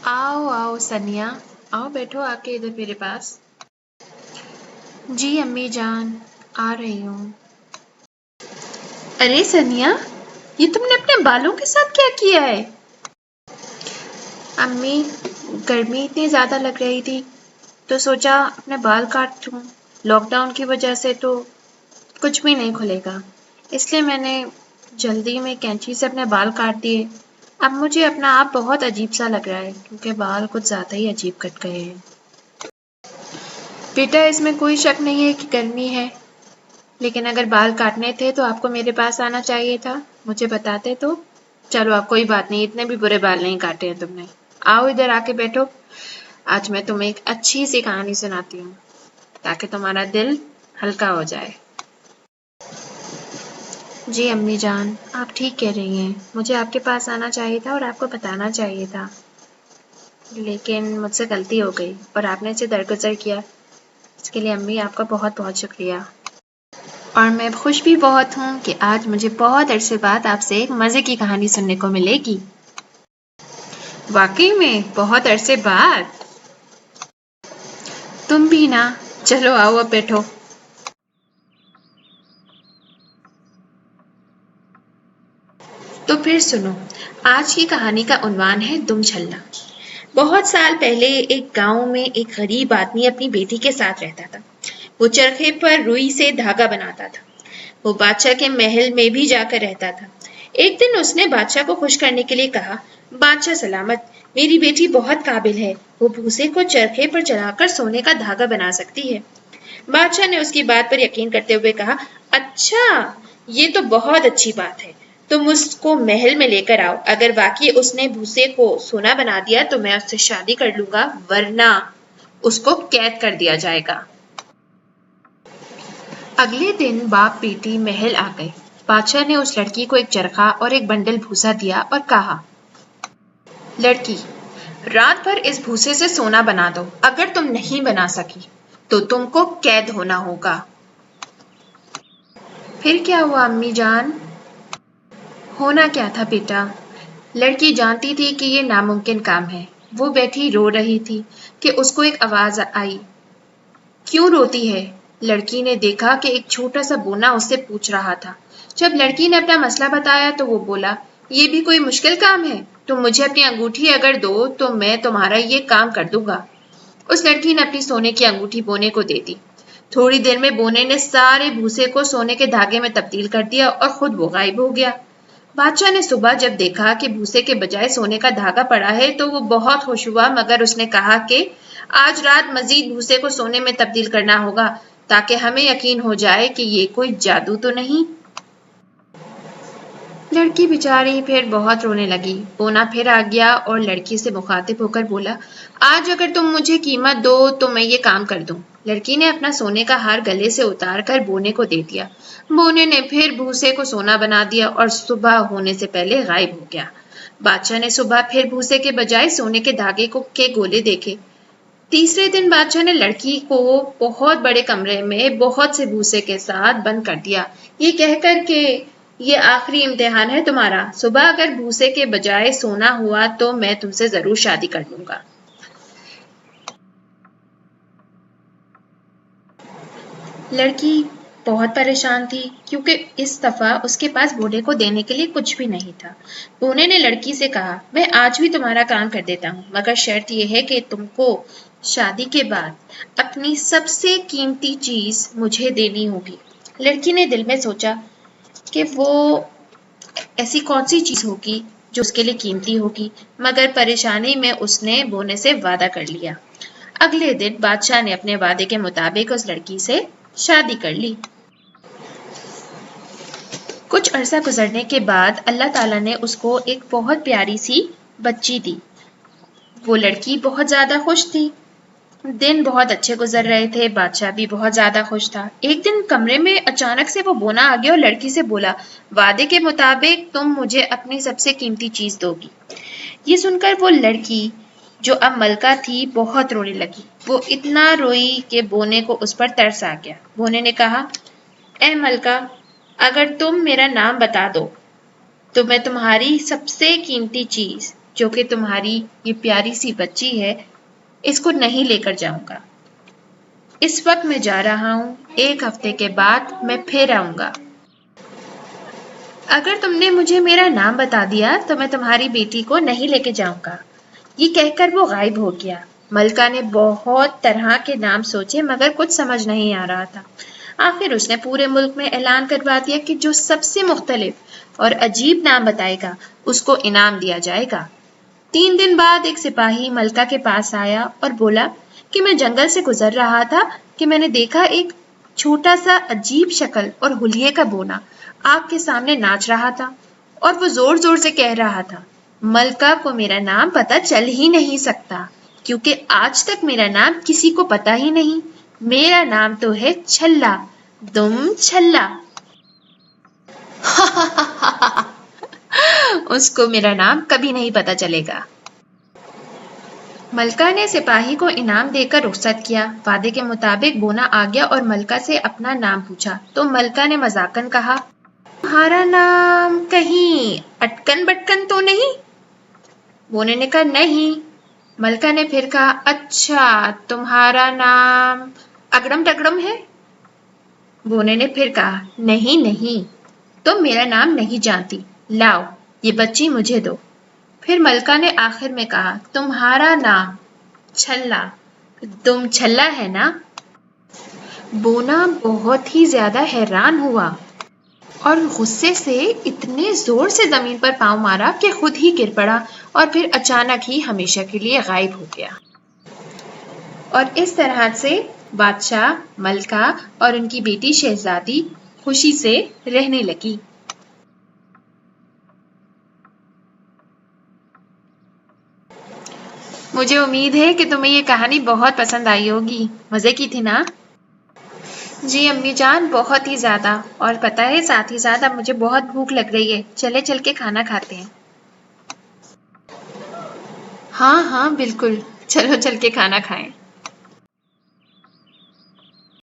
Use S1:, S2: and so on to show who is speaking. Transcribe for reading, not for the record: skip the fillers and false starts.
S1: आओ आओ सनिया, आओ बैठो आके इधर मेरे पास। जी अम्मी जान, आ रही हूँ। अरे सनिया, ये तुमने अपने बालों के साथ क्या किया है? अम्मी, गर्मी इतनी ज़्यादा लग रही थी तो सोचा अपने बाल काट लूँ। लॉकडाउन की वजह से तो कुछ भी नहीं खुलेगा, इसलिए मैंने जल्दी में कैंची से अपने बाल काट दिए। अब मुझे अपना आप बहुत अजीब सा लग रहा है क्योंकि बाल कुछ ज़्यादा ही अजीब कट गए हैं। बेटा, इसमें कोई शक नहीं है कि गर्मी है, लेकिन अगर बाल काटने थे तो आपको मेरे पास आना चाहिए था, मुझे बताते तो। चलो अब कोई बात नहीं, इतने भी बुरे बाल नहीं काटे हैं तुमने। आओ इधर आके बैठो। आज मैं तुम्हें एक अच्छी सी कहानी सुनाती हूँ ताकि तुम्हारा दिल हल्का हो जाए। जी अम्मी जान, आप ठीक कह रही हैं। मुझे आपके पास आना चाहिए था और आपको बताना चाहिए था, लेकिन मुझसे गलती हो गई और आपने इसे दरगुजर किया। इसके लिए अम्मी आपका बहुत बहुत शुक्रिया। और मैं खुश भी बहुत हूँ कि आज मुझे बहुत अरसे बाद आपसे एक मज़े की कहानी सुनने को मिलेगी। वाकई में बहुत अरसे बाद। तुम भी ना। चलो आओ अब बैठो। तो फिर सुनो, आज की कहानी का उन्वान है दुम छल्ला। बहुत साल पहले एक गांव में एक गरीब आदमी अपनी बेटी के साथ रहता था। वो चरखे पर रुई से धागा बनाता था। वो बादशाह के महल में भी जाकर रहता था। एक दिन उसने बादशाह को खुश करने के लिए कहा, बादशाह सलामत, मेरी बेटी बहुत काबिल है, वो भूसे को चरखे पर चढ़ाकर सोने का धागा बना सकती है। बादशाह ने उसकी बात पर यकीन करते हुए कहा, अच्छा, ये तो बहुत अच्छी बात है। तुम उसको महल में लेकर आओ। अगर वाकई उसने भूसे को सोना बना दिया तो मैं उससे शादी कर लूंगा, वरना उसको कैद कर दिया जाएगा। अगले दिन बाप बेटी महल आ गए। बादशाह ने उस लड़की को एक चरखा और एक बंडल भूसा दिया और कहा, लड़की, रात भर इस भूसे से सोना बना दो। अगर तुम नहीं बना सकी तो तुमको कैद होना होगा। फिर क्या हुआ अम्मी जान? होना क्या था बेटा? लड़की जानती थी कि ये नामुमकिन काम है। वो बैठी रो रही थी कि उसको एक आवाज आई। क्यों रोती है? लड़की ने देखा कि एक छोटा सा बोना उससे पूछ रहा था। जब लड़की ने अपना मसला बताया तो वो बोला, ये भी कोई मुश्किल काम है? तुम मुझे अपनी अंगूठी अगर दो तो मैं तुम्हारा ये काम कर दूंगा। उस लड़की ने अपनी सोने की अंगूठी बोने को दे दी। थोड़ी देर में बोने ने सारे भूसे को सोने के धागे में तब्दील कर दिया और खुद वो गायब हो गया। बादशाह ने सुबह जब देखा कि भूसे के बजाय सोने का धागा पड़ा है तो वो बहुत खुश हुआ, मगर उसने कहा कि आज रात मजीद भूसे को सोने में तब्दील करना होगा ताकि हमें यकीन हो जाए कि ये कोई जादू तो नहीं। लड़की बेचारी फिर बहुत रोने लगी। बोना फिर आ गया और लड़की से मुखातिब होकर बोला, आज अगर तुम मुझे कीमत दो तो मैं ये काम कर दूं। लड़की ने अपना सोने का हार गले से उतार कर बोने को दे दिया। बोने ने फिर भूसे को सोना बना दिया और सुबह होने से पहले गायब हो गया। बादशाह ने सुबह फिर भूसे के बजाय सोने के धागे को के गोले देखे। तीसरे दिन बादशाह ने लड़की को बहुत बड़े कमरे में बहुत से भूसे के साथ बंद कर दिया, ये कहकर के ये आखिरी इम्तिहान है तुम्हारा। सुबह अगर भूसे के बजाय सोना हुआ तो मैं तुमसे जरूर शादी कर लूंगा। लड़की बहुत परेशान थी क्योंकि इस दफा उसके पास बूढ़े को देने के लिए कुछ भी नहीं था। बूढ़े ने लड़की से कहा, मैं आज भी तुम्हारा काम कर देता हूँ, मगर शर्त यह है कि तुमको शादी के बाद अपनी सबसे कीमती चीज मुझे देनी होगी। लड़की ने दिल में सोचा कि वो ऐसी कौन सी चीज होगी जो उसके लिए कीमती होगी, मगर परेशानी में उसने बोने से वादा कर लिया। अगले दिन बादशाह ने अपने वादे के मुताबिक उस लड़की से शादी कर ली। कुछ अरसा गुजरने के बाद अल्लाह ताला ने उसको एक बहुत प्यारी सी बच्ची दी। वो लड़की बहुत ज्यादा खुश थी। दिन बहुत अच्छे गुजर रहे थे। बादशाह भी बहुत ज्यादा खुश था। एक दिन कमरे में अचानक से वो बोना आ गया और लड़की से बोला, वादे के मुताबिक तुम मुझे अपनी सबसे कीमती चीज दोगी। ये सुनकर वो लड़की जो अब मलका थी बहुत रोने लगी। वो इतना रोई कि बोने को उस पर तरस आ गया। बोने ने कहा, ए मलका, अगर तुम मेरा नाम बता दो तो मैं तुम्हारी सबसे कीमती चीज جو کہ تمہاری یہ پیاری سی بچی ہے، اس کو نہیں لے کر جاؤں گا۔ اس وقت میں جا رہا ہوں، 1 ہفتے کے بعد میں پھر آؤں گا۔ اگر تم نے مجھے میرا نام بتا دیا تو میں تمہاری بیٹی کو نہیں لے کے جاؤں گا۔ یہ کہہ کر وہ غائب ہو گیا۔ ملکہ نے بہت طرح کے نام سوچے مگر کچھ سمجھ نہیں آ رہا تھا۔ آخر اس نے پورے ملک میں اعلان کروا دیا کہ جو سب سے مختلف اور عجیب نام بتائے گا اس کو انعام دیا جائے گا۔ 3 دن بعد ایک سپاہی ملکہ کے پاس آیا اور بولا کہ میں جنگل سے گزر رہا تھا کہ میں نے دیکھا ایک چھوٹا سا عجیب شکل اور حلیے کا بونا آگ کے سامنے ناچ رہا تھا اور وہ زور زور سے کہہ رہا تھا، ملکہ کو میرا نام پتہ چل ہی نہیں سکتا کیونکہ آج تک میرا نام کسی کو پتہ ہی نہیں۔ میرا نام تو ہے چھلا، دم چھلا۔ اس کو میرا نام کبھی نہیں پتہ چلے گا۔ ملکہ نے سپاہی کو انعام دے کر رخصت کیا۔ وعدے کے مطابق بونا آ گیا اور ملکہ سے اپنا نام پوچھا تو ملکہ نے مذاقن کہا، تمہارا نام کہیں اٹکن بٹکن تو نہیں؟ بونے نے کہا نہیں۔ ملکہ نے پھر کہا، اچھا تمہارا نام اگڑم ٹگڑم ہے؟ بونے نے پھر کہا، نہیں نہیں، تم میرا نام نہیں جانتی، لاؤ یہ بچی مجھے دو۔ پھر ملکہ نے آخر میں کہا، تمہارا نام چھلا، تم چھلا ہے نا؟ بونا بہت ہی زیادہ حیران ہوا اور غصے سے اتنے زور سے زمین پر پاؤں مارا کہ خود ہی گر پڑا اور پھر اچانک ہی ہمیشہ کے لیے غائب ہو گیا۔ اور اس طرح سے بادشاہ، ملکہ اور ان کی بیٹی شہزادی خوشی سے رہنے لگی۔ مجھے امید ہے کہ تمہیں یہ کہانی بہت پسند آئی ہوگی، مزے کی تھی نا؟ جی امی جان، بہت ہی زیادہ، اور پتہ ہے ساتھ ہی ساتھ اب مجھے بہت بھوک لگ رہی ہے، چلے چل کے کھانا کھاتے ہیں۔ ہاں ہاں بالکل، چلو چل کے کھانا کھائیں۔